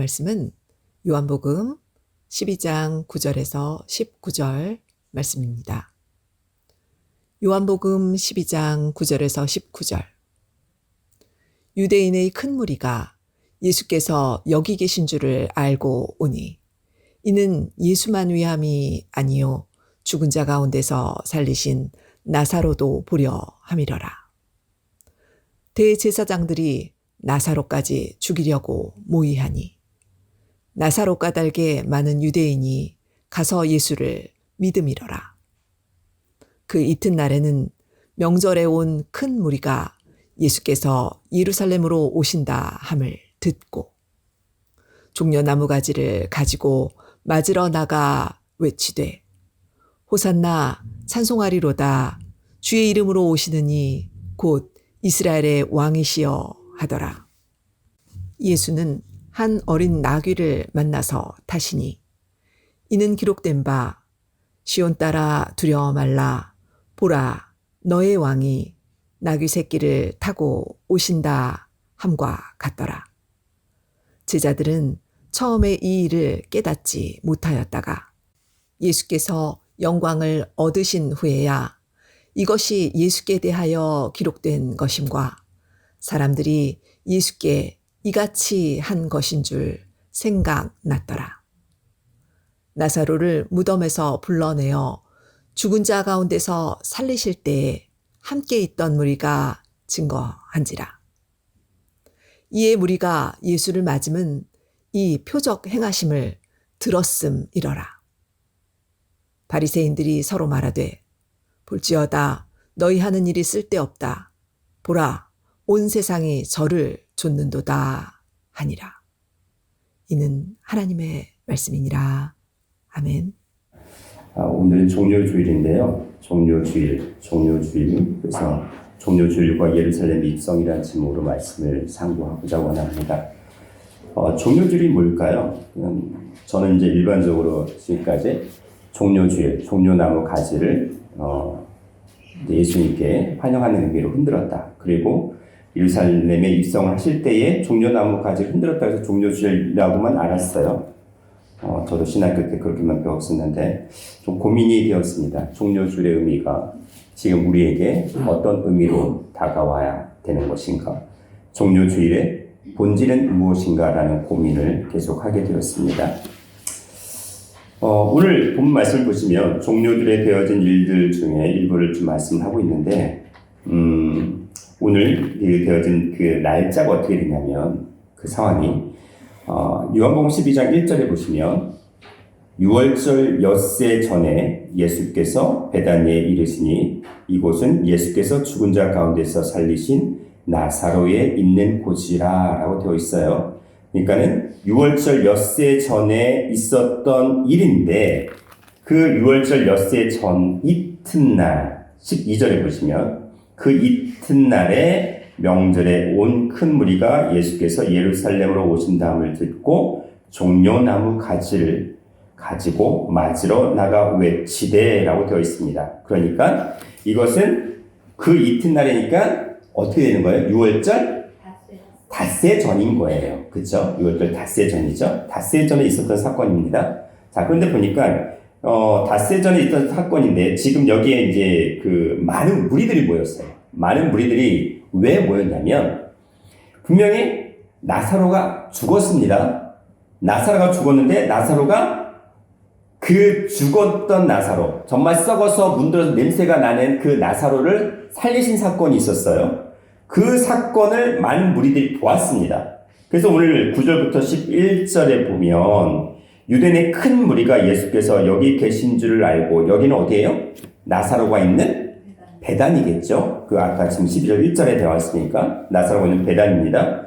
말씀은 요한복음 12장 9절에서 19절 말씀입니다. 요한복음 12장 9절에서 19절. 유대인의 큰 무리가 예수께서 여기 계신 줄을 알고 오니 이는 예수만 위함이 아니요 죽은 자 가운데서 살리신 나사로도 보려 함이러라. 대제사장들이 나사로까지 죽이려고 모의하니 나사로 까닭에 많은 유대인이 가서 예수를 믿음이러라. 그 이튿날에는 명절에 온 큰 무리가 예수께서 예루살렘으로 오신다 함을 듣고 종려나무 가지를 가지고 맞으러 나가 외치되 호산나 찬송하리로다 주의 이름으로 오시느니 곧 이스라엘의 왕이시여 하더라. 예수는 한 어린 나귀를 만나서 타시니 이는 기록된 바 시온 따라 두려워 말라 보라 너의 왕이 나귀 새끼를 타고 오신다 함과 같더라. 제자들은 처음에 이 일을 깨닫지 못하였다가 예수께서 영광을 얻으신 후에야 이것이 예수께 대하여 기록된 것임과 사람들이 예수께 이같이 한 것인 줄 생각났더라. 나사로를 무덤에서 불러내어 죽은 자 가운데서 살리실 때에 함께 있던 무리가 증거한지라. 이에 무리가 예수를 맞음은 이 표적 행하심을 들었음이러라. 바리새인들이 서로 말하되 볼지어다 너희 하는 일이 쓸데없다. 보라 온 세상이 저를 좇는도다 하니라. 이는 하나님의 말씀이니라. 아멘. 오늘은 종료주일인데요. 종료주일. 그래서 종료주일과 예루살렘 입성이라는 제목으로 말씀을 상고하고자 원합니다. 종료주일이 뭘까요? 저는 이제 일반적으로 지금까지 종료주일, 종료나무 가지를 예수님께 환영하는 의미로 흔들었다. 그리고 예루살렘에 입성을 하실 때에 종려나무 가지를 흔들었다 해서 종료주일이라고만 알았어요. 저도 신학교 때 그렇게만 배웠었는데 좀 고민이 되었습니다. 종료주일의 의미가 지금 우리에게 어떤 의미로 다가와야 되는 것인가? 종료주일의 본질은 무엇인가라는 고민을 계속하게 되었습니다. 오늘 본 말씀을 보시면 종료주일에 되어진 일들 중에 일부를 좀 말씀하고 있는데 오늘 되어진 그 날짜가 어떻게 되냐면 그 상황이 요한복음 12장 1절에 보시면 6월절 엿새 전에 예수께서 베다니에 이르시니 이곳은 예수께서 죽은 자 가운데서 살리신 나사로에 있는 곳이라 라고 되어 있어요. 그러니까는 6월절 엿새 전에 있었던 일인데 그 6월절 엿새 전 이튿날 12절에 보시면 그 이튿날에 명절에 온 큰 무리가 예수께서 예루살렘으로 오신다함을 듣고 종려나무 가지를 가지고 맞으러 나가 외치되 라고 되어 있습니다. 그러니까 이것은 그 이튿날이니까 어떻게 되는 거예요? 6월절 닷새 전인 거예요. 그렇죠? 6월절 닷새 전이죠. 닷새 전에 있었던 사건입니다. 자, 그런데 보니까 닷새 전에 있던 사건인데 지금 여기에 이제 그 많은 무리들이 모였어요. 많은 무리들이 왜 모였냐면 분명히 나사로가 죽었습니다. 나사로가 죽었는데 나사로가 그 죽었던 나사로 정말 썩어서 문드러서 냄새가 나는 그 나사로를 살리신 사건이 있었어요. 그 사건을 많은 무리들이 보았습니다. 그래서 오늘 9절부터 11절에 보면 유대인의 큰 무리가 예수께서 여기 계신 줄을 알고 여기는 어디예요? 나사로가 있는 베단이겠죠. 그 아까 지금 12절 1절에 되어 있으니까 나사로가 있는 베단입니다.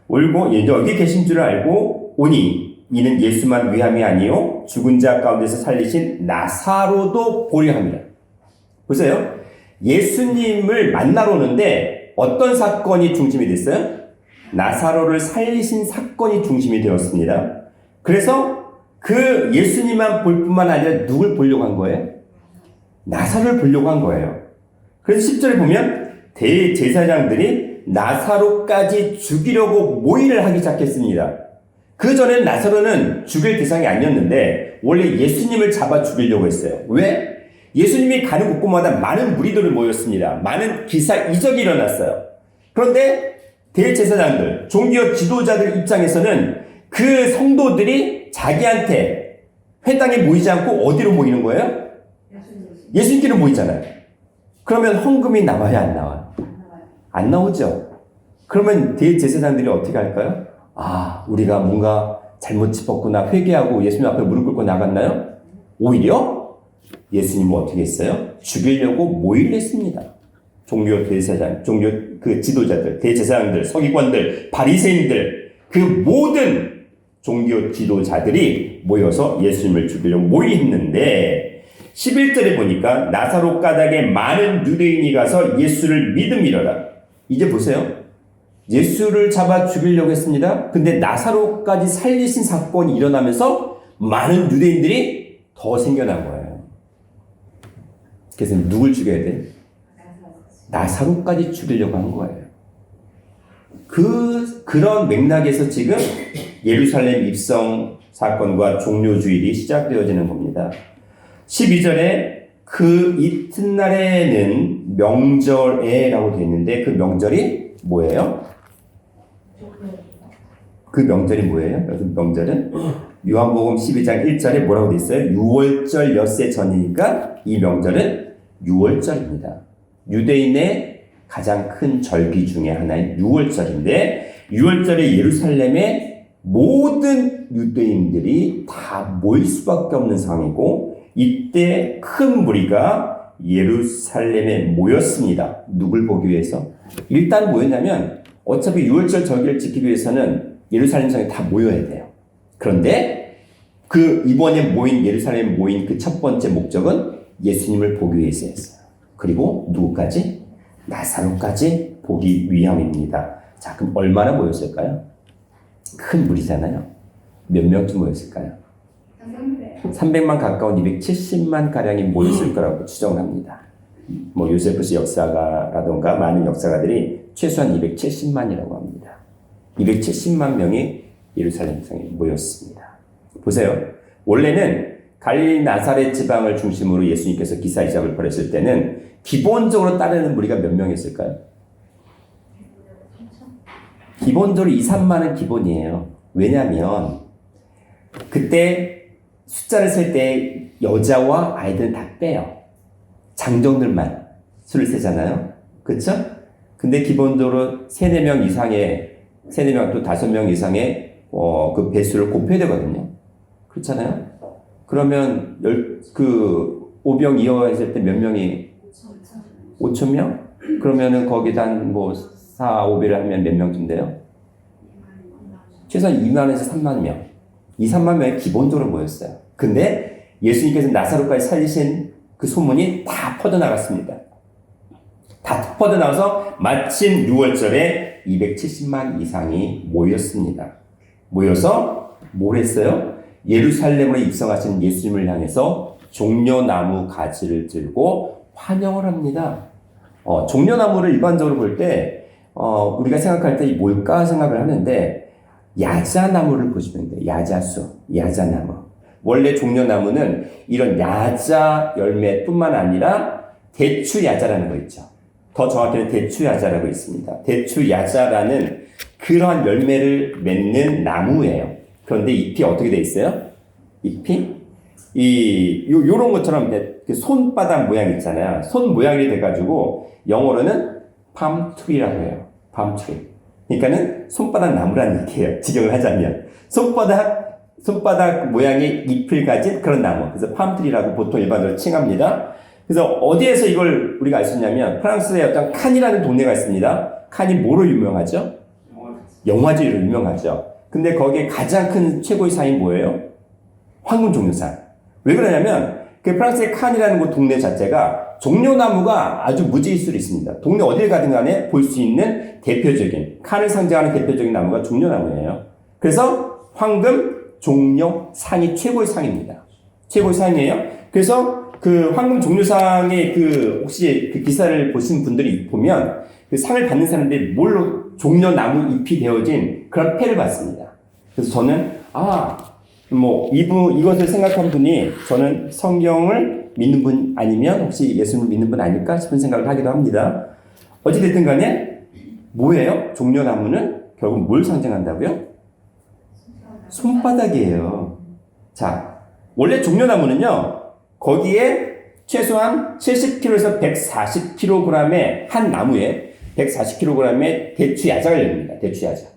울고 이제 여기 계신 줄을 알고 오니 이는 예수만 위함이 아니요 죽은 자 가운데서 살리신 나사로도 보려 합니다. 보세요. 예수님을 만나러 오는데 어떤 사건이 중심이 됐어요? 나사로를 살리신 사건이 중심이 되었습니다. 그래서 그 예수님만 볼 뿐만 아니라 누굴 보려고 한 거예요? 나사로를 보려고 한 거예요. 그래서 10절에 보면 대제사장들이 나사로까지 죽이려고 모의를 하기 시작했습니다. 그 전엔 나사로는 죽일 대상이 아니었는데 원래 예수님을 잡아 죽이려고 했어요. 왜? 예수님이 가는 곳곳마다 많은 무리들을 모였습니다. 많은 기사 이적이 일어났어요. 그런데 대제사장들, 종교 지도자들 입장에서는 그 성도들이 자기한테 회당에 모이지 않고 어디로 모이는 거예요? 예수님께로 모이잖아요. 그러면 헌금이 나와야 안 나와요? 안 나오죠. 그러면 대제사장들이 어떻게 할까요? 우리가 뭔가 잘못 짚었구나 회개하고 예수님 앞에 무릎 꿇고 나갔나요? 오히려 예수님은 어떻게 했어요? 죽이려고 모의를 했습니다. 종교 그 지도자들, 대제사장들, 서기관들, 바리새인들, 그 모든 종교 지도자들이 모여서 예수님을 죽이려고 모의했는데 11절에 보니까 나사로 가닥에 많은 유대인이 가서 예수를 믿음이러라. 이제 보세요. 예수를 잡아 죽이려고 했습니다. 근데 나사로까지 살리신 사건이 일어나면서 많은 유대인들이 더 생겨난 거예요. 그래서 누굴 죽여야 돼? 나사로까지 죽이려고 한 거예요. 그런 맥락에서 지금 예루살렘 입성 사건과 종료주일이 시작되어지는 겁니다. 12절에 그 이튿날에는 명절에라고 되어 있는데 그 명절이 뭐예요? 그 명절이 뭐예요? 여기 명절은 요한복음 12장 1절에 뭐라고 되어 있어요? 6월절 엿새 전이니까 이 명절은 6월절입니다. 유대인의 가장 큰 절기 중에 하나인 6월절인데 6월절에 예루살렘의 모든 유대인들이 다 모일 수밖에 없는 상황이고 이때 큰 무리가 예루살렘에 모였습니다. 누굴 보기 위해서? 일단 뭐였냐면 어차피 6월절 절기를 지키기 위해서는 예루살렘 성에 다 모여야 돼요. 그런데 그 이번에 예루살렘에 모인 그 첫 번째 목적은 예수님을 보기 위해서였어요. 그리고 누구까지? 나사로까지 보기 위함입니다. 자, 그럼 얼마나 모였을까요? 큰 무리잖아요. 몇 명쯤 모였을까요? 300만 가까운 270만 가량이 모였을 거라고 추정합니다. 요세푸스 역사가라던가 많은 역사가들이 최소한 270만이라고 합니다. 270만 명이 예루살렘 성에 모였습니다. 보세요. 원래는 갈릴리 나사렛 지방을 중심으로 예수님께서 기사 이적을 벌였을 때는 기본적으로 따르는 무리가 몇 명이었을까요? 기본적으로 2, 3만은 기본이에요. 왜냐하면 그때 숫자를 셀 때 여자와 아이들은 다 빼요. 장정들만 수를 세잖아요. 그렇죠? 근데 기본적으로 3, 4명 이상의 3, 4명 또 5명 이상의 그 배수를 곱해야 되거든요. 그렇잖아요? 그러면 오병 이어 했을 때 몇 명이 5,000명? 그러면은 거기다 한 4, 5배를 하면 몇 명쯤 돼요? 최소한 2만에서 3만 명. 2, 3만 명이 기본적으로 모였어요. 근데 예수님께서 나사로까지 살리신 그 소문이 다 퍼져나갔습니다. 다 퍼져나가서 마침 6월절에 270만 이상이 모였습니다. 모여서 뭘 했어요? 예루살렘으로 입성하신 예수님을 향해서 종려나무 가지를 들고 환영을 합니다. 종려나무를 일반적으로 볼 때 우리가 생각할 때 뭘까 생각을 하는데 야자나무를 보시면 돼요. 야자나무. 원래 종려나무는 이런 야자 열매뿐만 아니라 대추야자라는 거 있죠. 더 정확히는 대추야자라고 있습니다. 대추야자라는 그러한 열매를 맺는 나무예요. 그런데 잎이 어떻게 돼 있어요? 잎이 요런 것처럼 손바닥 모양 있잖아요. 손 모양이 돼가지고 영어로는 palm-tree라고 해요. palm-tree. 그러니까는 손바닥 나무라는 얘기예요. 직역을 하자면 손바닥 모양의 잎을 가진 그런 나무. 그래서 palm-tree라고 보통 일반적으로 칭합니다. 그래서 어디에서 이걸 우리가 알 수 있냐면 프랑스의 어떤 칸이라는 동네가 있습니다. 칸이 뭐로 유명하죠? 영화제로 유명하죠. 근데 거기에 가장 큰 최고의 상이 뭐예요? 황금 종려상. 왜 그러냐면 그 프랑스의 칸이라는 곳 동네 자체가 종려나무가 아주 무지일수로 있습니다. 동네 어딜 가든 간에 볼 수 있는 대표적인 칸을 상징하는 대표적인 나무가 종려나무예요. 그래서 황금 종려상이 최고의 상입니다. 최고의 상이에요. 그래서 그 황금 종려상의 혹시 그 기사를 보신 분들이 보면 그 상을 받는 사람들이 뭘로 종려나무 잎이 되어진 그런 패를 받습니다. 그래서 저는 이것을 생각한 분이 저는 성경을 믿는 분 아니면 혹시 예수님을 믿는 분 아닐까 싶은 생각을 하기도 합니다. 어찌됐든 간에 뭐예요? 종려나무는 결국 뭘 상징한다고요? 손바닥이에요. 자, 원래 종려나무는요, 거기에 최소한 70kg에서 140kg의 한 나무에 140kg의 대추야자가 열립니다. 대추야자.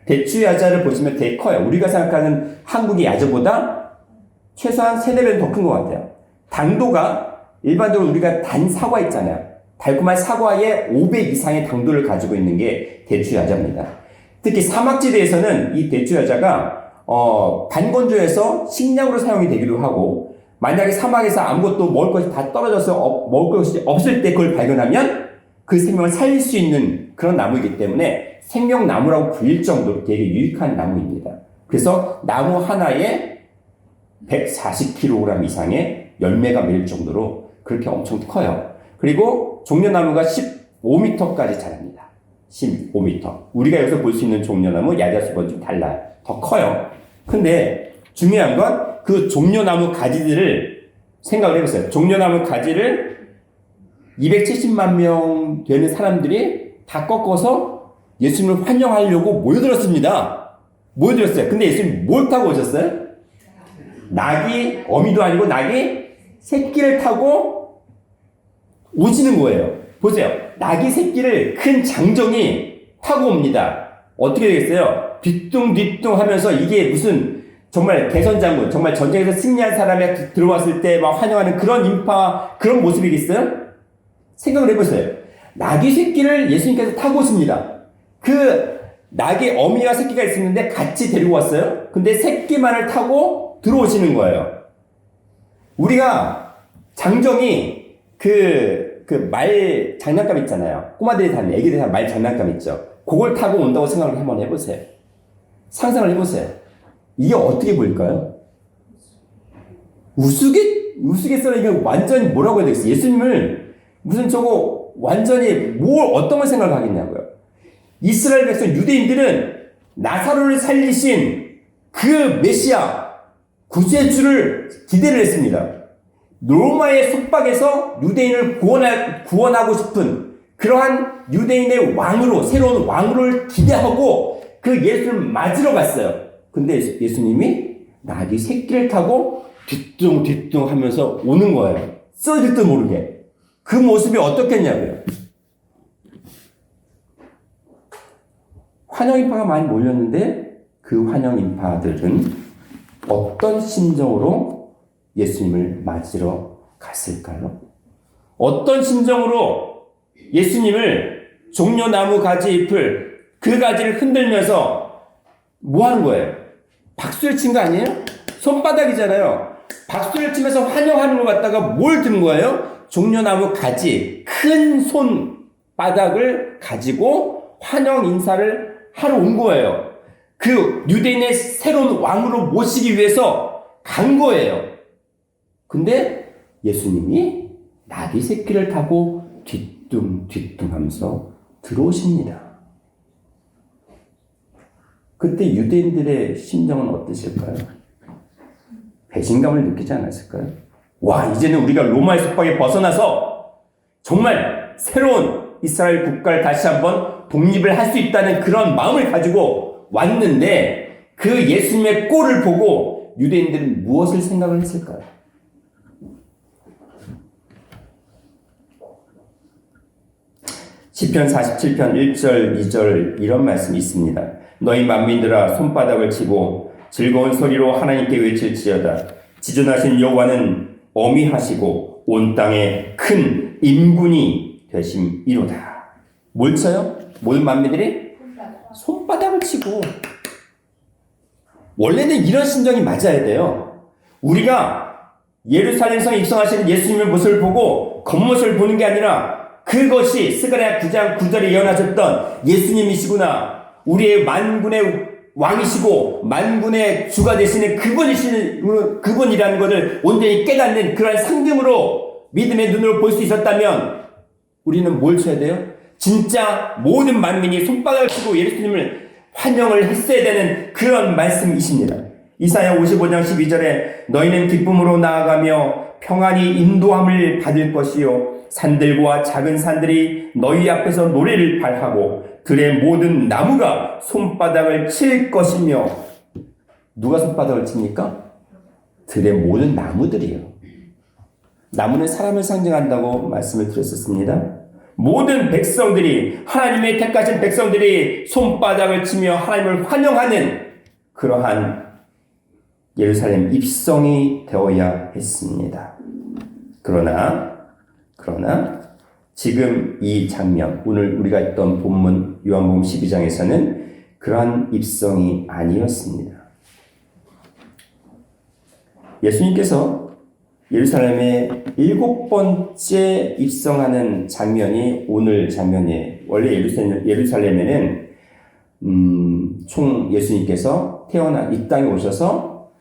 대추야자를 보시면 되게 커요. 우리가 생각하는 한국의 야자보다 최소한 3-4배 더 큰 것 같아요. 당도가 일반적으로 우리가 단 사과 있잖아요. 달콤한 사과의 5배 이상의 당도를 가지고 있는 게 대추야자입니다. 특히 사막지대에서는 이 대추야자가 반건조해서 식량으로 사용이 되기도 하고, 만약에 사막에서 아무것도 먹을 것이 다 떨어져서 먹을 것이 없을 때 그걸 발견하면 그 생명을 살릴 수 있는 그런 나무이기 때문에 생명나무라고 불릴 정도로 되게 유익한 나무입니다. 그래서 나무 하나에 140kg 이상의 열매가 맺을 정도로 그렇게 엄청 커요. 그리고 종려나무가 15m까지 자랍니다. 15m. 우리가 여기서 볼 수 있는 종려나무, 야자수보다 좀 달라요. 더 커요. 근데 중요한 건 그 종려나무 가지들을 생각을 해보세요. 종려나무 가지를 270만 명 되는 사람들이 다 꺾어서 예수님을 환영하려고 모여들었습니다. 모여들었어요. 근데 예수님 뭘 타고 오셨어요? 낙이, 어미도 아니고 낙이 새끼를 타고 오시는 거예요. 보세요. 낙이 새끼를 큰 장정이 타고 옵니다. 어떻게 되겠어요? 뒤뚱뒤뚱 하면서 이게 무슨 정말 개선장군, 정말 전쟁에서 승리한 사람이 들어왔을 때 막 환영하는 그런 인파, 그런 모습이겠어요? 생각을 해보세요. 낙이 새끼를 예수님께서 타고 오십니다. 그 낙이 어미와 새끼가 있었는데 같이 데리고 왔어요. 근데 새끼만을 타고 들어오시는 거예요. 우리가 장정이 말 장난감 있잖아요. 꼬마들이 타는, 애기들이 타는 말 장난감 있죠. 그걸 타고 온다고 생각을 한번 해보세요. 상상을 해보세요. 이게 어떻게 보일까요? 우스갯소리가 이게 완전히 뭐라고 해야 되겠어요? 예수님을 무슨 저거 완전히 어떤 걸 생각하겠냐고요. 이스라엘 백성 유대인들은 나사로를 살리신 그 메시아 구세주를 기대를 했습니다. 로마의 속박에서 유대인을 구원하고 싶은 그러한 유대인의 왕으로, 새로운 왕으로를 기대하고 그 예수를 맞으러 갔어요. 근데 예수님이 낙이 새끼를 타고 뒤뚱뒤뚱 하면서 오는 거예요. 쓰러질도 모르게. 그 모습이 어떻겠냐고요. 환영인파가 많이 몰렸는데 그 환영인파들은 어떤 심정으로 예수님을 맞으러 갔을까요? 어떤 심정으로 예수님을 종려나무 가지 잎을 그 가지를 흔들면서 뭐 하는 거예요? 박수를 친 거 아니에요? 손바닥이잖아요. 박수를 치면서 환영하는 걸 갖다가 뭘 든 거예요? 종려나무 가지, 큰 손바닥을 가지고 환영 인사를 하러 온 거예요. 그 유대인의 새로운 왕으로 모시기 위해서 간 거예요. 근데 예수님이 나귀 새끼를 타고 뒤뚱뒤뚱 하면서 들어오십니다. 그때 유대인들의 심정은 어떠실까요? 배신감을 느끼지 않았을까요? 와, 이제는 우리가 로마의 속박에 벗어나서 정말 새로운 이스라엘 국가를 다시 한번 독립을 할 수 있다는 그런 마음을 가지고 왔는데 그 예수님의 꼴을 보고 유대인들은 무엇을 생각을 했을까요? 시편 47편 1절 2절 이런 말씀이 있습니다. 너희 만민들아 손바닥을 치고 즐거운 소리로 하나님께 외칠지어다. 지존하신 여호와는 어미하시고 온 땅에 큰 임군이 되심이로다. 뭘 쳐요? 모든 만민들이? 손바닥을 치고. 원래는 이런 심정이 맞아야 돼요. 우리가 예루살렘 성에 입성하시는 예수님의 모습을 보고 겉모습을 보는 게 아니라 그것이 스가랴 9장 9절에 예언하셨던 예수님이시구나. 우리의 만군의 왕이시고 만군의 주가 되시는 그분이라는 것을 온전히 깨닫는 그러한 상징으로 믿음의 눈으로 볼 수 있었다면 우리는 뭘 쳐야 돼요? 진짜 모든 만민이 손바닥을 치고 예수님을 환영을 했어야 되는 그런 말씀이십니다. 이사야 55장 12절에 너희는 기쁨으로 나아가며 평안히 인도함을 받을 것이요 산들과 작은 산들이 너희 앞에서 노래를 발하고 들의 모든 나무가 손바닥을 칠 것이며. 누가 손바닥을 칩니까? 들의 모든 나무들이요. 나무는 사람을 상징한다고 말씀을 드렸었습니다. 모든 백성들이, 하나님의 택하신 백성들이 손바닥을 치며 하나님을 환영하는 그러한 예루살렘 입성이 되어야 했습니다. 그러나 지금 이 장면, 오늘 우리가 했던 본문 요한복음 12장에서는 그러한 입성이 아니었습니다. 예수님께서 예루살렘에 7번째 입성하는 장면이 오늘 장면이에요. 원래 예루살렘에는 총 예수님께서 태어나 이 땅에 오셔서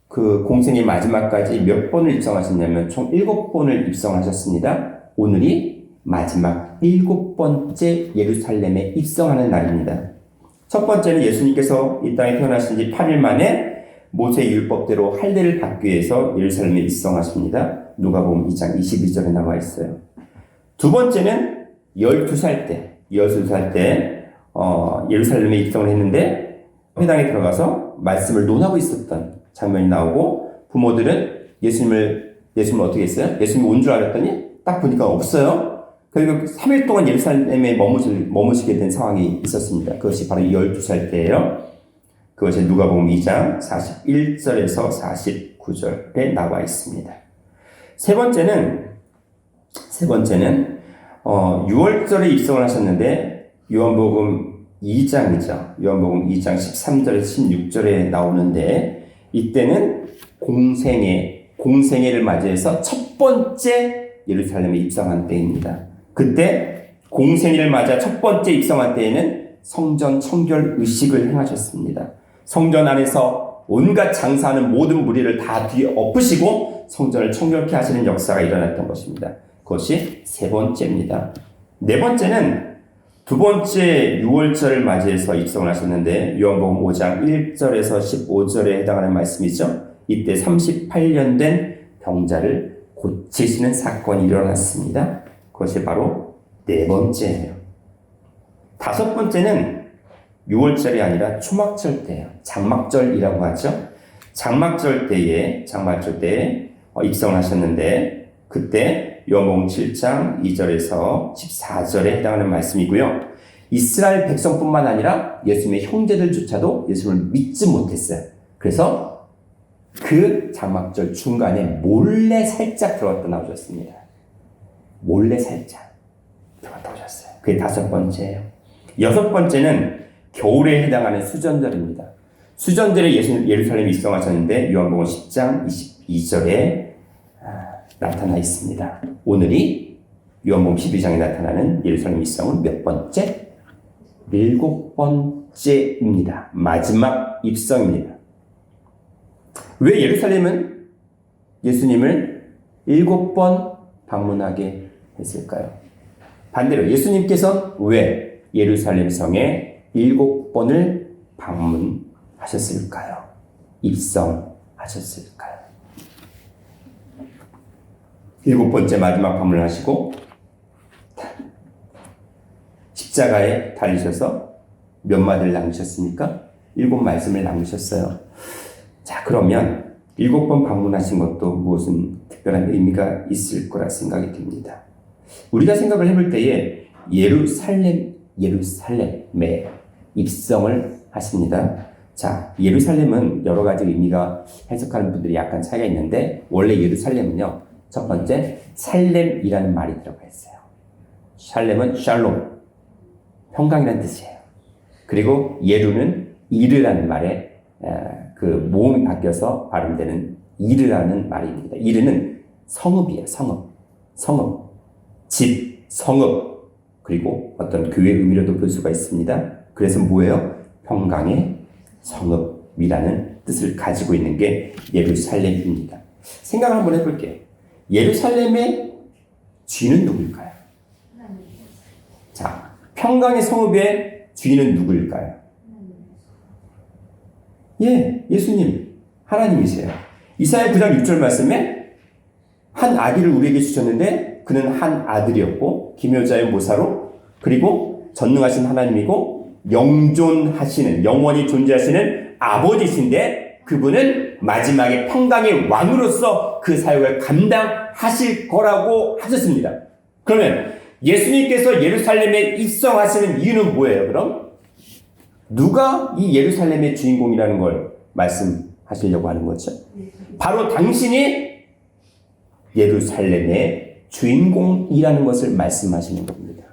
그 공생의 마지막까지 몇 번을 입성하셨냐면 총 7번을 입성하셨습니다. 오늘이 마지막 7번째 예루살렘에 입성하는 날입니다. 첫 번째는 예수님께서 이 땅에 태어나신 지 8일 만에 모세의 율법대로 할례를 받기 위해서 예루살렘에 입성하십니다. 누가복음 2장 22절에 나와 있어요. 두 번째는 12살 때 예루살렘에 입성을 했는데 회당에 들어가서 말씀을 논하고 있었던 장면이 나오고, 부모들은 예수님을 어떻게 했어요? 예수님이 온 줄 알았더니 딱 보니까 없어요. 그리고 3일 동안 예루살렘에 머무시게 된 상황이 있었습니다. 그것이 바로 12살 때예요. 그것이 누가복음 2장 41절에서 49절에 나와 있습니다. 세 번째는 6월절에 입성을 하셨는데 요한복음 2장이죠. 요한복음 2장 13절에서 16절에 나오는데, 이때는 공생애를 맞이해서 첫 번째 예루살렘에 입성한 때입니다. 그때 공생애를 맞아 첫 번째 입성한 때에는 성전 청결 의식을 행하셨습니다. 성전 안에서 온갖 장사하는 모든 무리를 다 뒤에 엎으시고 성전을 청결케 하시는 역사가 일어났던 것입니다. 그것이 세 번째입니다. 네 번째는 두 번째 6월절을 맞이해서 입성을 하셨는데 요한복음 5장 1절에서 15절에 해당하는 말씀이죠. 이때 38년 된 병자를 고치시는 사건이 일어났습니다. 그것이 바로 네 번째예요. 다섯 번째는 6월절이 아니라 초막절 때예요. 장막절이라고 하죠. 장막절 때에 입성을 하셨는데, 그때 요한복음 7장 2절에서 14절에 해당하는 말씀이고요. 이스라엘 백성뿐만 아니라 예수님의 형제들조차도 예수님을 믿지 못했어요. 그래서 그 장막절 중간에 몰래 살짝 들어갔다 나오셨습니다. 몰래 살짝 들어갔다 오셨어요. 그게 다섯 번째예요. 여섯 번째는 겨울에 해당하는 수전절입니다. 수전절에 예루살렘에 입성하셨는데 요한복음 10장 22절에 나타나 있습니다. 오늘이 요한복음 12장에 나타나는 예루살렘 입성은 몇 번째? 7번째입니다. 마지막 입성입니다. 왜 예루살렘은 예수님을 7번 방문하게 했을까요? 반대로 예수님께서 왜 예루살렘 성에 7번을 방문하셨을까요? 입성하셨을까요? 7번째 마지막 방문을 하시고 십자가에 달리셔서 몇 마디를 남기셨습니까? 7말씀을 남기셨어요. 자, 그러면 7번 방문하신 것도 무슨 특별한 의미가 있을 거라 생각이 듭니다. 우리가 생각을 해볼 때에 예루살렘에 입성을 하십니다. 자, 예루살렘은 여러 가지 의미가 해석하는 분들이 약간 차이가 있는데, 원래 예루살렘은요, 첫 번째 살렘이라는 말이 들어가 있어요. 살렘은 샬롬, 평강이라는 뜻이에요. 그리고 예루는 이르라는 말에 그 모음이 바뀌어서 발음되는 이르라는 말입니다. 이르는 성읍이에요. 성읍, 집, 성읍, 그리고 어떤 교회 의미로도 볼 수가 있습니다. 그래서 뭐예요? 평강의 성읍이라는 뜻을 가지고 있는 게 예루살렘입니다. 생각을 한번 해볼게요. 예루살렘의 주인은 누구일까요? 자, 평강의 성읍의 주인은 누구일까요? 예, 예수님, 하나님이세요. 이사야 9장 6절 말씀에 한 아기를 우리에게 주셨는데 그는 한 아들이었고 기묘자의 모사로 그리고 전능하신 하나님이고 영존하시는 영원히 존재하시는 아버지신데 그분은 마지막에 평강의 왕으로서 그 사역을 감당하실 거라고 하셨습니다. 그러면 예수님께서 예루살렘에 입성하시는 이유는 뭐예요? 그럼 누가 이 예루살렘의 주인공이라는 걸 말씀하시려고 하는 거죠? 바로 당신이 예루살렘의 주인공이라는 것을 말씀하시는 겁니다.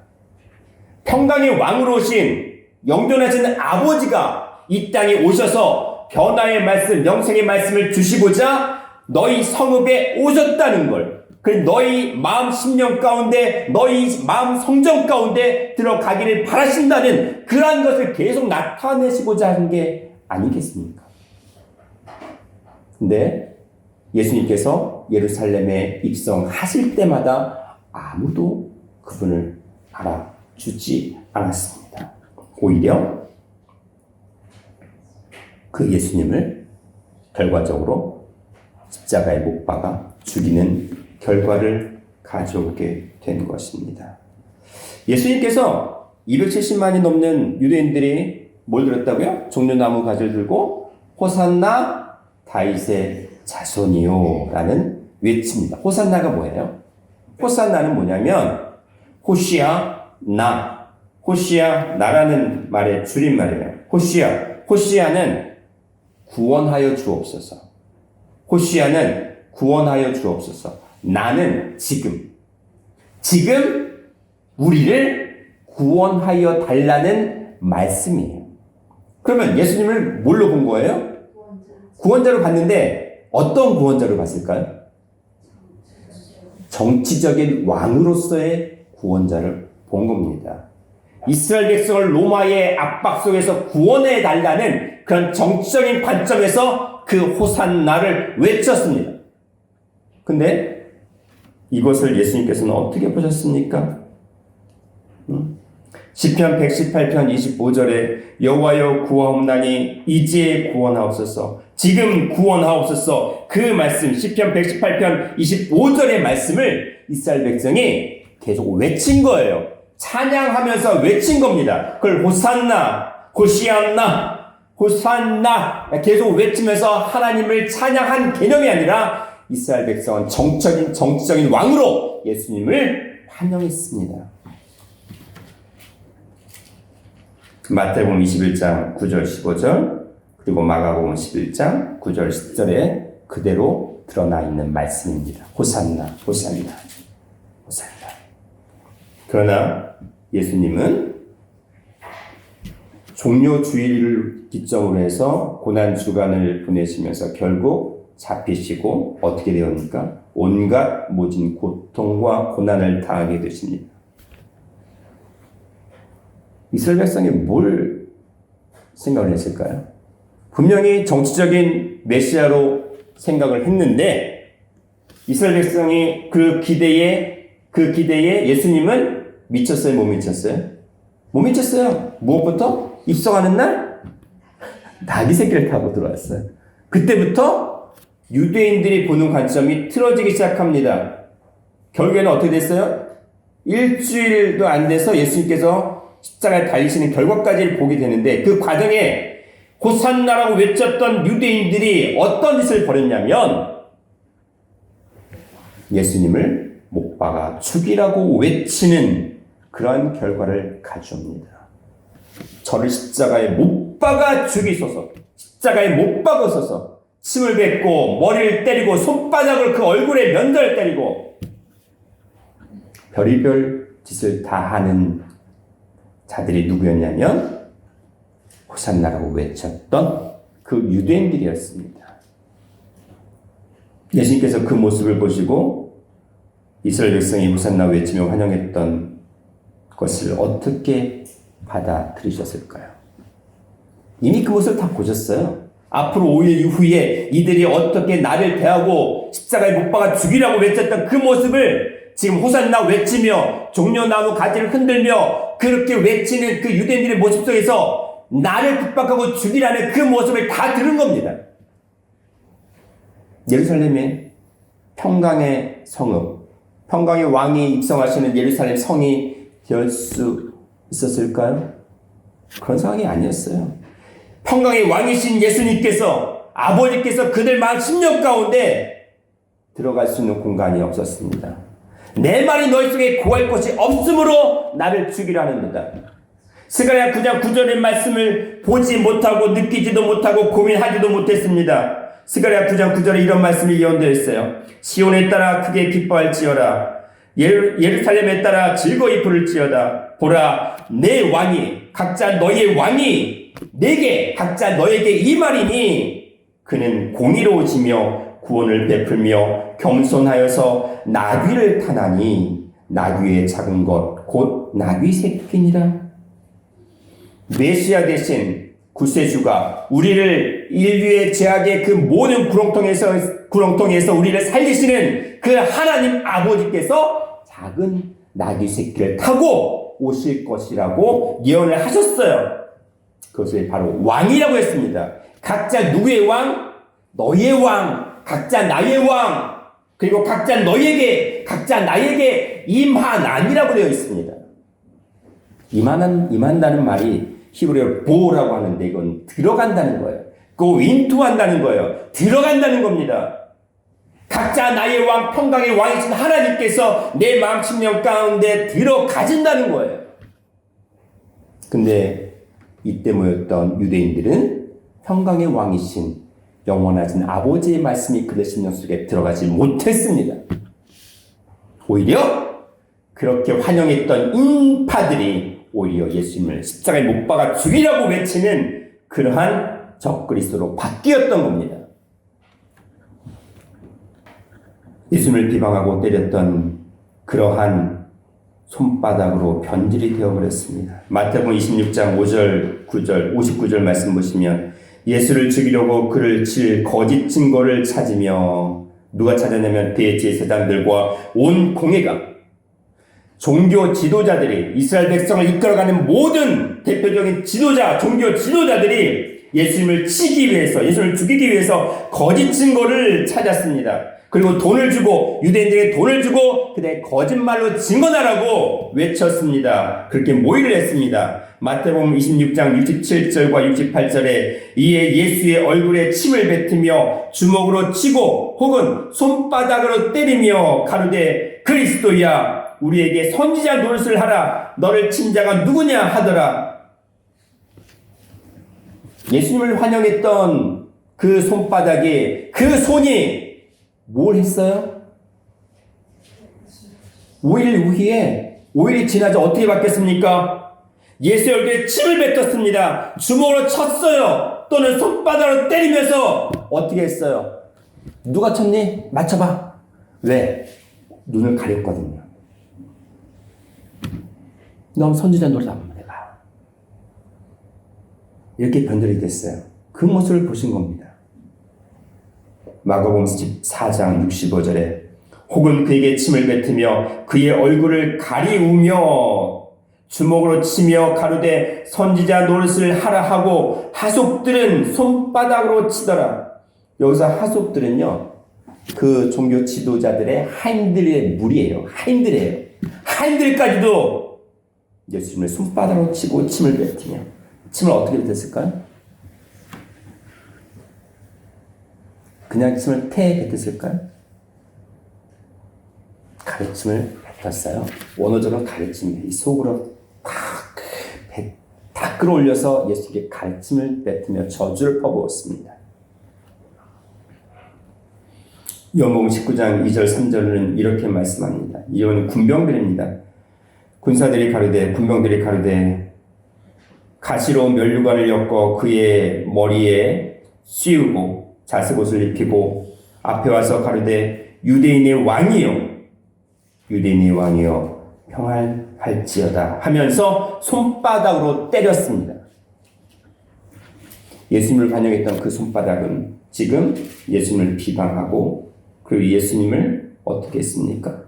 평강의 왕으로 오신 영존하시는 아버지가 이 땅에 오셔서 변화의 말씀, 영생의 말씀을 주시고자 너희 성읍에 오셨다는 걸, 그래서 너희 마음 심령 가운데, 너희 마음 성정 가운데 들어가기를 바라신다는 그러한 것을 계속 나타내시고자 하는 게 아니겠습니까? 근데 예수님께서 예루살렘에 입성하실 때마다 아무도 그분을 알아주지 않았습니다. 오히려 그 예수님을 결과적으로 십자가에 못 박아 죽이는 결과를 가져오게 된 것입니다. 예수님께서 270만이 넘는 유대인들이 뭘 들었다고요? 종려나무 가지를 들고 호산나 다윗의 자손이요 라는 외칩니다. 호산나가 뭐예요? 호산나는 뭐냐면 호시아 나라는 말의 줄임말이에요. 호시아는 구원하여 주옵소서. 호시아는 구원하여 주옵소서. 나는 지금 우리를 구원하여 달라는 말씀이에요. 그러면 예수님을 뭘로 본 거예요? 구원자로 봤는데 어떤 구원자로 봤을까요? 정치적인 왕으로서의 구원자를 본 겁니다. 이스라엘 백성을 로마의 압박 속에서 구원해 달라는 그런 정치적인 관점에서 그 호산나를 외쳤습니다. 근데 이것을 예수님께서는 어떻게 보셨습니까? 시편 118편 25절에 여호와여 구하옵나니 이제 구원하옵소서, 지금 구원하옵소서, 그 말씀 시편 118편 25절의 말씀을 이스라엘 백성이 계속 외친 거예요. 찬양하면서 외친 겁니다. 그걸 호산나 계속 외치면서 하나님을 찬양한 개념이 아니라 이스라엘 백성은 정치적인 왕으로 예수님을 환영했습니다. 마태복음 21장 9절 15절 그리고 마가복음 11장 9절 10절에 그대로 드러나 있는 말씀입니다. 호산나. 그러나 예수님은 종료주일을 기점으로 해서 고난주간을 보내시면서 결국 잡히시고 어떻게 되었습니까? 온갖 모진 고통과 고난을 당하게 되십니다. 이스라엘 백성이 뭘 생각을 했을까요? 분명히 정치적인 메시아로 생각을 했는데 이스라엘 백성이 그 기대에 예수님은 미쳤어요? 못 미쳤어요? 못 미쳤어요. 무엇부터? 입성하는 날 나귀 새끼를 타고 들어왔어요. 그때부터 유대인들이 보는 관점이 틀어지기 시작합니다. 결국에는 어떻게 됐어요? 일주일도 안 돼서 예수님께서 십자가에 달리시는 결과까지 보게 되는데 그 과정에 호산나라고 외쳤던 유대인들이 어떤 짓을 벌였냐면 예수님을 못 박아 죽이라고 외치는 그런 결과를 가져옵니다. 저를 십자가에 못 박아 죽이소서, 십자가에 못 박으소서, 침을 뱉고 머리를 때리고 손바닥을 그 얼굴에 면전을 때리고 별의별 짓을 다 하는 자들이 누구였냐면 호산나라고 외쳤던 그 유대인들이었습니다. 예수님께서 그 모습을 보시고 이스라엘 백성이 호산나 외치며 환영했던 것을 어떻게 받아들이셨을까요? 이미 그 모습을 다 보셨어요. 앞으로 5일 이후에 이들이 어떻게 나를 대하고 십자가에 못 박아 죽이라고 외쳤던 그 모습을 지금 호산나 외치며 종려나무 가지를 흔들며 그렇게 외치는 그 유대인들의 모습 속에서 나를 핍박하고 죽이라는 그 모습을 다 들은 겁니다. 예루살렘의 평강의 성읍, 평강의 왕이 입성하시는 예루살렘 성이 될 수 있었을까요? 그런 상황이 아니었어요. 평강의 왕이신 예수님께서, 아버지께서 그들 마음 심령 가운데 들어갈 수 있는 공간이 없었습니다. 내 말이 너희 속에 구할 것이 없으므로 나를 죽이라는도다. 스가랴 9장 9절의 말씀을 보지 못하고 느끼지도 못하고 고민하지도 못했습니다. 스가랴 9장 9절에 이런 말씀이 예언되어 있어요. 시온에 따라 크게 기뻐할지어다. 예루살렘에 따라 즐거이 부를지어다. 보라, 내 왕이, 각자 너희의 왕이 내게, 각자 너에게 이 말이니 그는 공의로우시며 구원을 베풀며 겸손하여서 나귀를 타나니 나귀의 작은 것 곧 나귀 새끼니라. 메시아 대신 구세주가 우리를 인류의 죄악의 그 모든 구렁텅이에서 우리를 살리시는 그 하나님 아버지께서 작은 나귀 새끼를 타고 오실 것이라고 예언을 하셨어요. 그것을 바로 왕이라고 했습니다. 각자 누구의 왕? 너의 왕, 각자 나의 왕, 그리고 각자 너에게, 각자 나에게 임하나니라고 되어 있습니다. 임한다는 말이 히브리어로 보라고 하는데 이건 들어간다는 거예요. go into 한다는 거예요. 들어간다는 겁니다. 각자 나의 왕, 평강의 왕이신 하나님께서 내 마음 심령 가운데 들어가진다는 거예요. 근데 이때 모였던 유대인들은 평강의 왕이신 영원하신 아버지의 말씀이 그들 심령 속에 들어가지 못했습니다. 오히려 그렇게 환영했던 인파들이 오히려 예수님을 십자가에 못 박아 죽이라고 외치는 그러한 적그리스도로 바뀌었던 겁니다. 예수님을 비방하고 때렸던 그러한 손바닥으로 변질이 되어버렸습니다. 마태복음 26장 5절, 9절, 59절 말씀 보시면 예수를 죽이려고 그를 칠 거짓 증거를 찾으며 누가 찾았냐면 대제사장들과 온 공회가 종교 지도자들이 이스라엘 백성을 이끌어가는 모든 대표적인 지도자, 종교 지도자들이 예수님을 치기 위해서, 예수님을 죽이기 위해서 거짓 증거를 찾았습니다. 그리고 돈을 주고, 유대인들에게 돈을 주고 그대 거짓말로 증언하라고 외쳤습니다. 그렇게 모의를 했습니다. 마태복음 26장 67절과 68절에 이에 예수의 얼굴에 침을 뱉으며 주먹으로 치고 혹은 손바닥으로 때리며 가로되 그리스도야 우리에게 선지자 노릇을 하라. 너를 친 자가 누구냐 하더라. 예수님을 환영했던 그 손바닥이, 그 손이 뭘 했어요? 5일 후에, 5일이 지나자 어떻게 바뀌었습니까? 예수의 얼굴에 침을 뱉었습니다. 주먹으로 쳤어요. 또는 손바닥으로 때리면서 어떻게 했어요? 누가 쳤니? 맞춰봐. 왜? 눈을 가렸거든요. 넌 선지자 노릇 한번 해봐. 이렇게 변절이 됐어요. 그 모습을 보신 겁니다. 마가복음 14장 65절에 혹은 그에게 침을 뱉으며 그의 얼굴을 가리우며 주먹으로 치며 가로되 선지자 노릇을 하라 하고 하속들은 손바닥으로 치더라. 여기서 하속들은요, 그 종교 지도자들의 하인들의 무리예요. 하인들이에요. 하인들까지도 예수님을 손바닥으로 치고 침을 뱉으며, 침을 어떻게 뱉었을까요? 그냥 침을 태 뱉었을까요? 가르침을 뱉었어요. 원어적으로 가르침이 속으로 다 끌어올려서 예수님께 가르침을 뱉으며 저주를 퍼부었습니다. 요한복음 19장 2절 3절은 이렇게 말씀합니다. 이건 군병들입니다. 군병들이 가로되 가시로 면류관을 엮어 그의 머리에 씌우고 자색옷을 입히고 앞에 와서 가로되 유대인의 왕이여 평안할지어다 하면서 손바닥으로 때렸습니다. 예수님을 환영했던 그 손바닥은 지금 예수님을 비방하고 그리고 예수님을 어떻게 했습니까?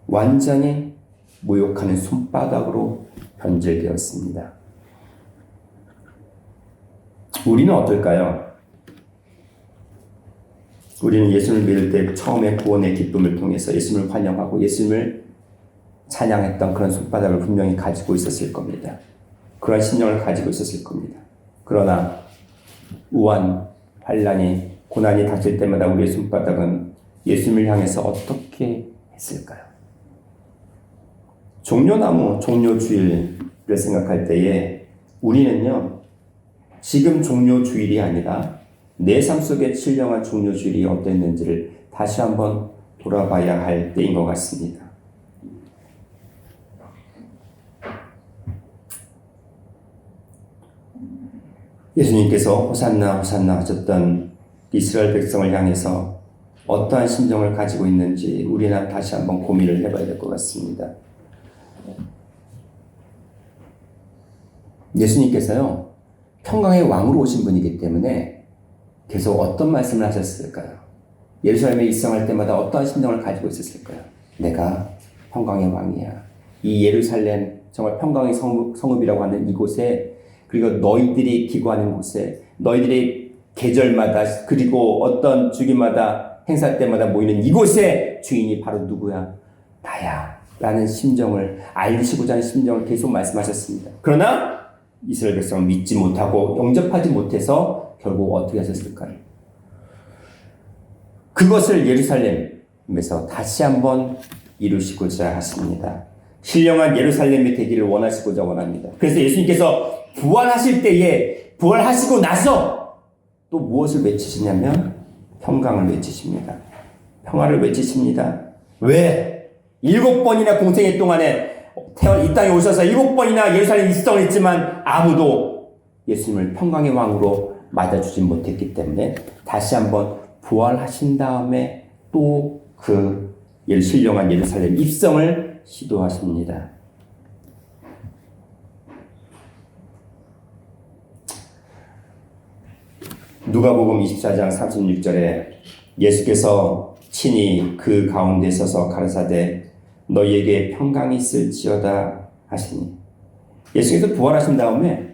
완전히 모욕하는 손바닥으로 변질되었습니다. 우리는 어떨까요? 우리는 예수님을 믿을 때 처음에 구원의 기쁨을 통해서 예수님을 환영하고 예수님을 찬양했던 그런 손바닥을 분명히 가지고 있었을 겁니다. 그런 심령을 가지고 있었을 겁니다. 그러나 우한, 환란이, 고난이 닥칠 때마다 우리의 손바닥은 예수님을 향해서 어떻게 했을까요? 종려나무, 종려주일을 생각할 때에 우리는요, 지금 종려주일이 아니라 내 삶 속에 신령한 종려주일이 어땠는지를 다시 한번 돌아봐야 할 때인 것 같습니다. 예수님께서 호산나 호산나 하셨던 이스라엘 백성을 향해서 어떠한 심정을 가지고 있는지 우리는 다시 한번 고민을 해봐야 될 것 같습니다. 예수님께서요, 평강의 왕으로 오신 분이기 때문에 계속 어떤 말씀을 하셨을까요? 예루살렘에 입성할 때마다 어떠한 심정을 가지고 있었을까요? 내가 평강의 왕이야. 이 예루살렘, 정말 평강의 성읍이라고 하는 이곳에, 그리고 너희들이 기거하는 곳에, 너희들이 계절마다, 그리고 어떤 주기마다, 행사 때마다 모이는 이곳의 주인이 바로 누구야? 나야. 라는 심정을 알리시고자 하는 심정을 계속 말씀하셨습니다. 그러나 이스라엘 백성은 믿지 못하고 영접하지 못해서 결국 어떻게 하셨을까요? 그것을 예루살렘에서 다시 한번 이루시고자 하십니다. 신령한 예루살렘이 되기를 원하시고자 원합니다. 그래서 예수님께서 부활하실 때에, 부활하시고 나서 또 무엇을 외치시냐면 평강을 외치십니다. 평화를 외치십니다. 왜? 7번이나 공생애 동안에 이 땅에 오셔서 7번이나 예루살렘 입성을 했지만 아무도 예수님을 평강의 왕으로 맞아주지 못했기 때문에 다시 한번 부활하신 다음에 또 그 신령한 예루살렘 입성을 시도하십니다. 누가복음 24장 36절에 예수께서 친히 그 가운데 서서 가라사대 너희에게 평강이 있을지어다 하시니, 예수께서 부활하신 다음에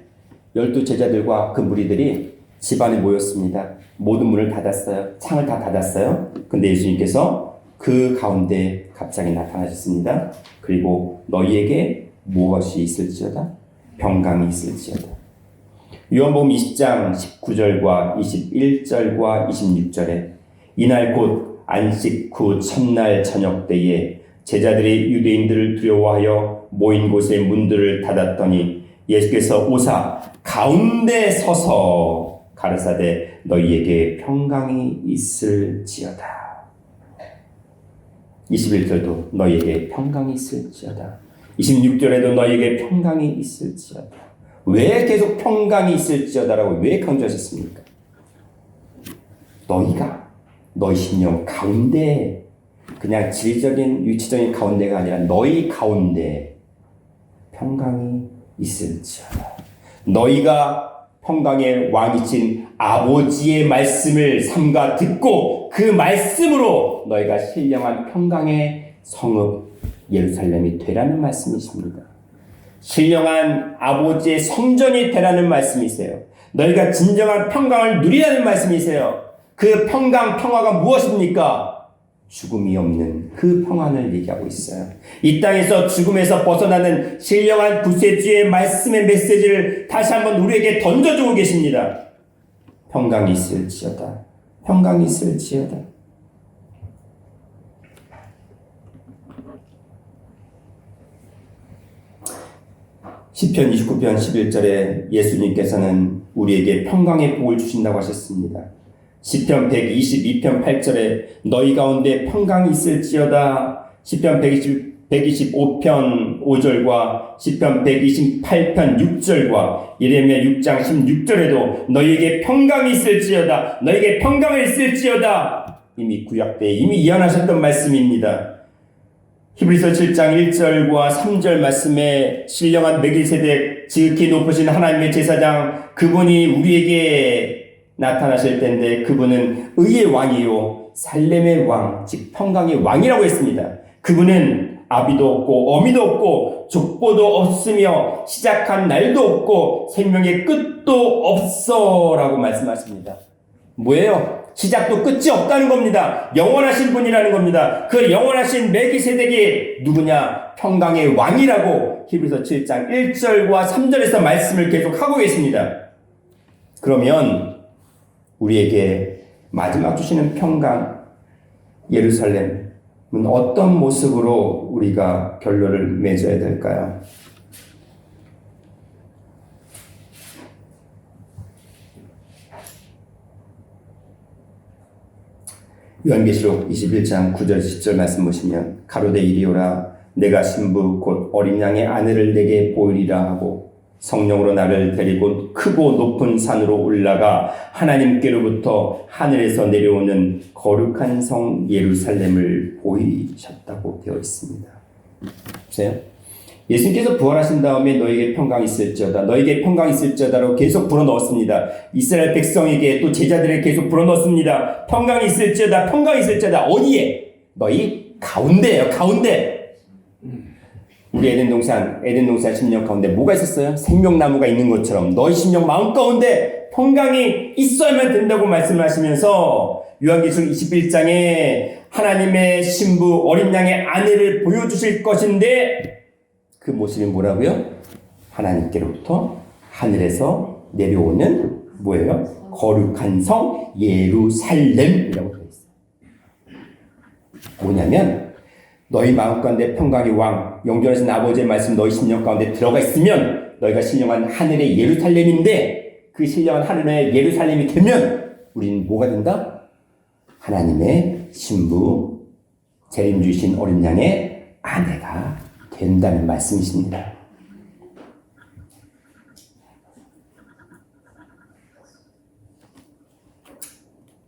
12 제자들과 그 무리들이 집안에 모였습니다. 모든 문을 닫았어요. 창을 다 닫았어요. 근데 예수님께서 그 가운데 갑자기 나타나셨습니다. 그리고 너희에게 무엇이 있을지어다? 평강이 있을지어다. 요한복음 20장 19절과 21절과 26절에 이날 곧 안식 후 첫날 저녁 때에 제자들이 유대인들을 두려워하여 모인 곳의 문들을 닫았더니 예수께서 오사 가운데 서서 가르사대 너희에게 평강이 있을지어다. 21절도 너희에게 평강이 있을지어다. 26절에도 너희에게 평강이 있을지어다. 왜 계속 평강이 있을지어다라고 왜 강조하셨습니까? 너희가 너희 심령 가운데, 그냥 지리적인 위치적인 가운데가 아니라 너희 가운데 평강이 있을지어다. 너희가 평강의 왕이신 아버지의 말씀을 삼가 듣고 그 말씀으로 너희가 신령한 평강의 성읍 예루살렘이 되라는 말씀이십니다. 신령한 아버지의 성전이 되라는 말씀이세요. 너희가 진정한 평강을 누리라는 말씀이세요. 그 평강, 평화가 무엇입니까? 죽음이 없는 그 평안을 얘기하고 있어요. 이 땅에서 죽음에서 벗어나는 신령한 구세주의 말씀의 메시지를 다시 한번 우리에게 던져주고 계십니다. 평강이 있을지어다. 평강이 있을지어다. 시편 29편 11절에 예수님께서는 우리에게 평강의 복을 주신다고 하셨습니다. 시편 122편 8절에 너희 가운데 평강이 있을지어다. 시편 125편 5절과 시편 128편 6절과 예레미야 6장 16절에도 너희에게 평강이 있을지어다. 너희에게 평강이 있을지어다. 이미 구약 때 이미 예언하셨던 말씀입니다. 히브리서 7장 1절과 3절 말씀에 신령한 멜기세덱 지극히 높으신 하나님의 제사장, 그분이 우리에게 나타나실 텐데 그분은 의의 왕이요 살렘의 왕, 즉 평강의 왕이라고 했습니다. 그분은 아비도 없고 어미도 없고 없고 족보도 없으며 시작한 날도 없고 생명의 끝도 없어 라고 말씀하십니다. 뭐예요? 시작도 끝이 없다는 겁니다. 영원하신 분이라는 겁니다. 그 영원하신 멜기세덱이 누구냐? 평강의 왕이라고 히브리서 7장 1절과 3절에서 말씀을 계속하고 계십니다. 그러면 우리에게 마지막 주시는 평강 예루살렘은 어떤 모습으로 우리가 결론을 맺어야 될까요? 요한계시록 21장 9절 10절 말씀 보시면 가로되 이리오라 내가 신부 곧 어린 양의 아내를 내게 보이리라 하고 성령으로 나를 데리고 크고 높은 산으로 올라가 하나님께로부터 하늘에서 내려오는 거룩한 성 예루살렘을 보이셨다고 되어 있습니다. 보세요. 예수님께서 부활하신 다음에 너에게 평강이 있을지어다 너에게 평강이 있을지어다로 계속 불어넣었습니다. 이스라엘 백성에게 또 제자들에게 계속 불어넣었습니다. 평강이 있을지어다 평강이 있을지어다. 어디에? 너희 가운데예요. 가운데. 우리 에덴 동산 심령 가운데 뭐가 있었어요? 생명나무가 있는 것처럼 너희 심령 마음 가운데 평강이 있어야만 된다고 말씀하시면서 요한계시록 21장에 하나님의 신부 어린 양의 아내를 보여주실 것인데 그 모습이 뭐라고요? 하나님께로부터 하늘에서 내려오는 뭐예요? 거룩한 성 예루살렘이라고 되어 있어요. 뭐냐면 너희 마음 가운데 평강의 왕 영존하신 아버지의 말씀 너희 심령 가운데 들어가 있으면 너희가 신령한 하늘의 예루살렘인데 그 신령한 하늘의 예루살렘이 되면 우리는 뭐가 된다? 하나님의 신부 재림 주신 어린 양의 아내가 된다는 말씀이십니다.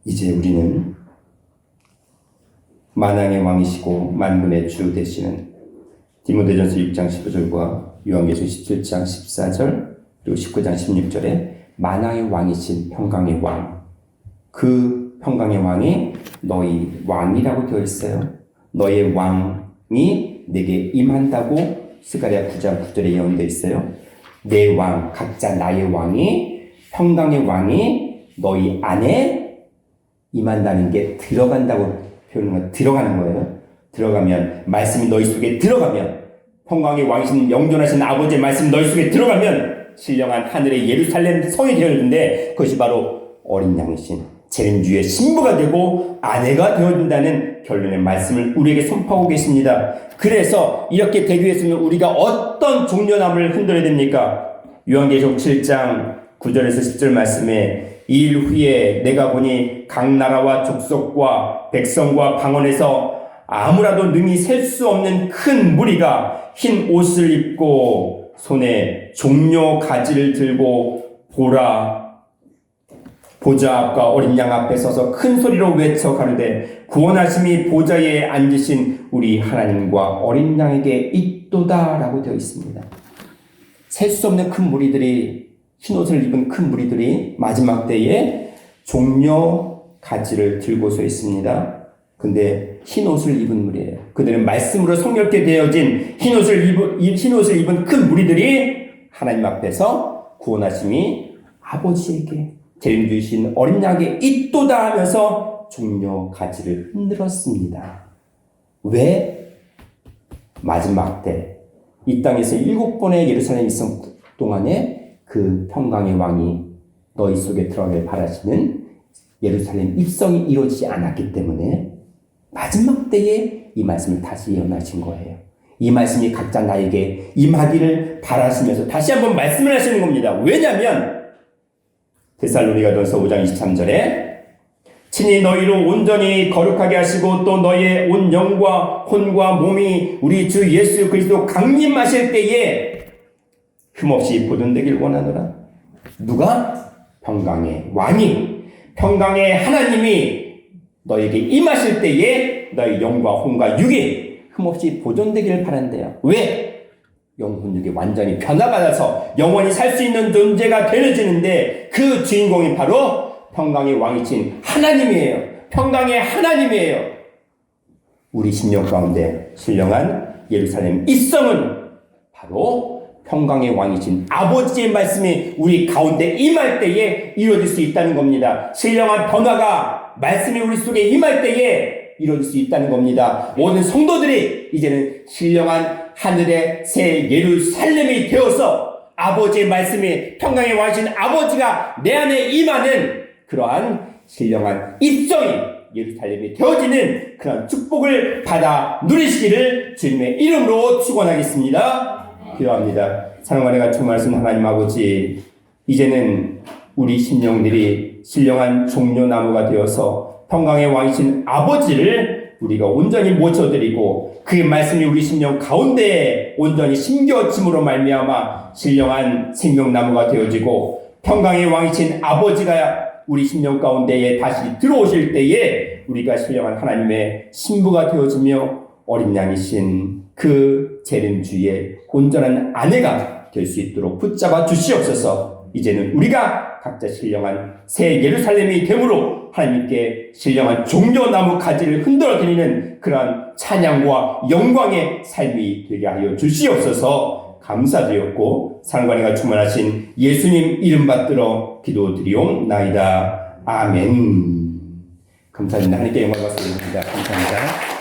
이제 우리는 만왕의 왕이시고 만군의 주 되시는 디모데전서 6장 15절과 요한계시록 17장 14절 그리고 19장 16절에 만왕의 왕이신 평강의 왕, 그 평강의 왕이 너희 왕이라고 되어 있어요. 너의 왕이 내게 임한다고 스가랴 9장 9절에 예언되어 있어요. 내 왕, 각자 나의 왕이 평강의 왕이 너희 안에 임한다는 게 들어간다고 표현은 들어가는 거예요. 들어가면 말씀이 너희 속에 들어가면 평강의 왕이신 영존하신 아버지의 말씀 너희 속에 들어가면 신령한 하늘의 예루살렘 성이 되었는데 그것이 바로 어린 양이신 재림주의 신부가 되고 아내가 되어준다는 결론의 말씀을 우리에게 선포하고 계십니다. 그래서 이렇게 되기 위해서는 우리가 어떤 종려나무를 흔들어야 됩니까? 요한계시록 7장 9절에서 10절 말씀에 이 일 후에 내가 보니 각 나라와 족속과 백성과 방언에서 아무라도 능히 셀 수 없는 큰 무리가 흰 옷을 입고 손에 종려 가지를 들고 보좌 앞과 어린 양 앞에 서서 큰 소리로 외쳐 가로되 구원하심이 보좌에 앉으신 우리 하나님과 어린 양에게 있도다 라고 되어 있습니다. 셀 수 없는 큰 무리들이 흰옷을 입은 큰 무리들이 마지막 때에 종려 가지를 들고 서 있습니다. 근데 흰옷을 입은 무리예요. 그들은 말씀으로 성결케 되어진 흰옷을 입은 큰 무리들이 하나님 앞에서 구원하심이 아버지에게 재림 주신 어린 양에게 있도다 하면서 종려 가지를 흔들었습니다. 왜? 마지막 때 이 땅에서 7번의 예루살렘 입성 동안에 그 평강의 왕이 너희 속에 들어가길 바라시는 예루살렘 입성이 이루어지지 않았기 때문에 마지막 때에 이 말씀을 다시 예언하신 거예요. 이 말씀이 각자 나에게 임하기를 바라시면서 다시 한번 말씀을 하시는 겁니다. 왜냐하면 데살로니가전서 5장 23절에 친히 너희로 온전히 거룩하게 하시고 또 너희의 온 영과 혼과 몸이 우리 주 예수 그리스도 강림하실 때에 흠없이 보존되길 원하노라. 누가? 평강의 왕이, 평강의 하나님이 너에게 임하실 때에 너희 영과 혼과 육이 흠없이 보존되길 바란대요. 왜? 영혼 육이 완전히 변화받아서 영원히 살 수 있는 존재가 되어지는데 그 주인공이 바로 평강의 왕이신 하나님이에요. 평강의 하나님이에요. 우리 심령 가운데 신령한 예루살렘 입성은 바로 평강의 왕이신 아버지의 말씀이 우리 가운데 임할 때에 이루어질 수 있다는 겁니다. 신령한 변화가 말씀이 우리 속에 임할 때에 이루어질 수 있다는 겁니다. 모든 성도들이 이제는 신령한 하늘의 새 예루살렘이 되어서 아버지의 말씀이 평강의 왕이신 아버지가 내 안에 임하는 그러한 신령한 입성이 예루살렘이 되어지는 그런 축복을 받아 누리시기를 주님의 이름으로 축원하겠습니다. 기도합니다. 사랑과 내가 충만하신 하나님 아버지, 이제는 우리 심령들이 신령한 종려나무가 되어서 평강의 왕이신 아버지를 우리가 온전히 모셔드리고 그의 말씀이 우리 심령 가운데에 온전히 심겨짐으로 말미암아 신령한 생명나무가 되어지고 평강의 왕이신 아버지가 우리 심령 가운데에 다시 들어오실 때에 우리가 신령한 하나님의 신부가 되어지며 어린 양이신 그 재림주의 온전한 아내가 될 수 있도록 붙잡아 주시옵소서. 이제는 우리가 각자 신령한 새 예루살렘이 되므로 하나님께 신령한 종려나무 가지를 흔들어 드리는 그러한 찬양과 영광의 삶이 되게 하여 주시옵소서. 감사드렸고 사랑과 은혜가 충만하신 예수님 이름 받들어 기도드리옵나이다. 아멘. 감사합니다. 하나님께 영광 받습니다. 감사합니다.